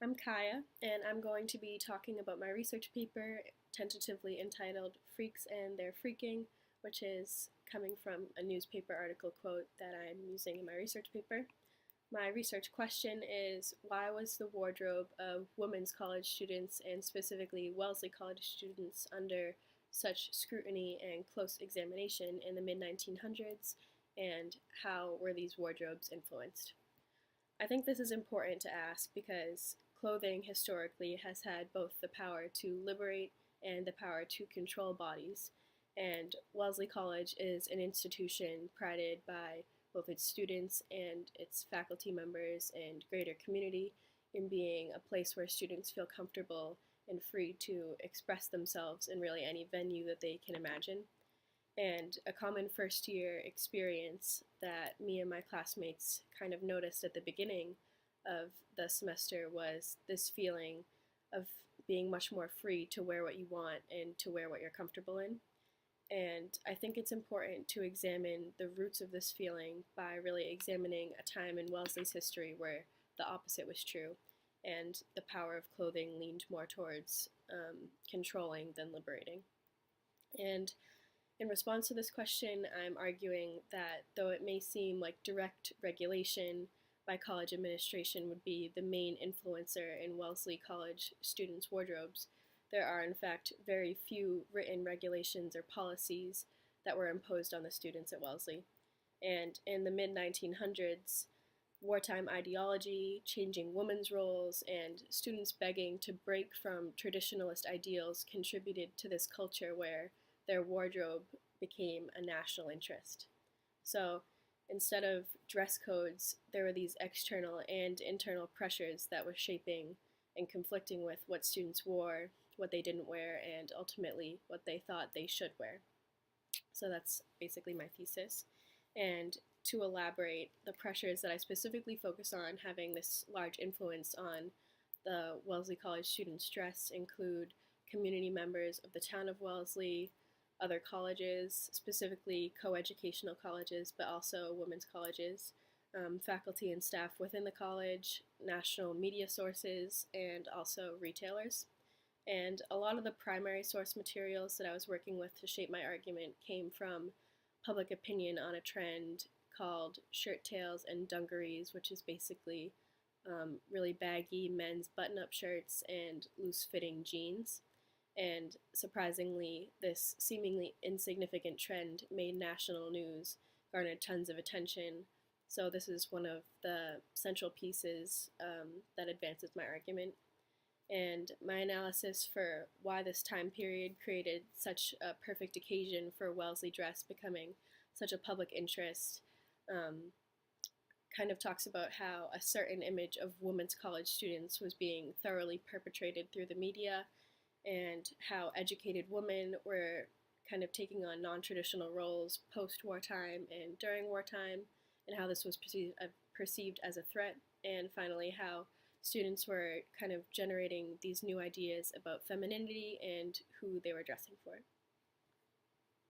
I'm Kaya, and I'm going to be talking about my research paper tentatively entitled Freaks and Their Freaking, which is coming from a newspaper article quote that I'm using in my research paper. My research question is, why was the wardrobe of women's college students, and specifically Wellesley College students, under such scrutiny and close examination in the mid-1900s, and how were these wardrobes influenced? I think this is important to ask because clothing historically has had both the power to liberate and the power to control bodies, and Wellesley College is an institution prided by both its students and its faculty members and greater community in being a place where students feel comfortable and free to express themselves in really any venue that they can imagine. And a common first year experience that me and my classmates kind of noticed at the beginning of the semester was this feeling of being much more free to wear what you want and to wear what you're comfortable in. And I think it's important to examine the roots of this feeling by really examining a time in Wellesley's history where the opposite was true and the power of clothing leaned more towards controlling than liberating. And in response to this question, I'm arguing that though it may seem like direct regulation by college administration would be the main influencer in Wellesley College students' wardrobes, there are in fact very few written regulations or policies that were imposed on the students at Wellesley. And in the mid-1900s, wartime ideology, changing women's roles, and students begging to break from traditionalist ideals contributed to this culture where their wardrobe became a national interest. So instead of dress codes, there were these external and internal pressures that were shaping and conflicting with what students wore, what they didn't wear, and ultimately what they thought they should wear. So that's basically my thesis. And to elaborate, the pressures that I specifically focus on having this large influence on the Wellesley College students' dress include community members of the town of Wellesley, other colleges, specifically coeducational colleges, but also women's colleges, faculty and staff within the college, national media sources, and also retailers. And a lot of the primary source materials that I was working with to shape my argument came from public opinion on a trend called shirt tails and dungarees, which is basically really baggy men's button-up shirts and loose-fitting jeans. And surprisingly, this seemingly insignificant trend made national news, garnered tons of attention. So this is one of the central pieces that advances my argument. And my analysis for why this time period created such a perfect occasion for Wellesley dress becoming such a public interest kind of talks about how a certain image of women's college students was being thoroughly perpetrated through the media, and how educated women were kind of taking on non-traditional roles post-wartime and during wartime, and how this was perceived as a threat, and finally how students were kind of generating these new ideas about femininity and who they were dressing for.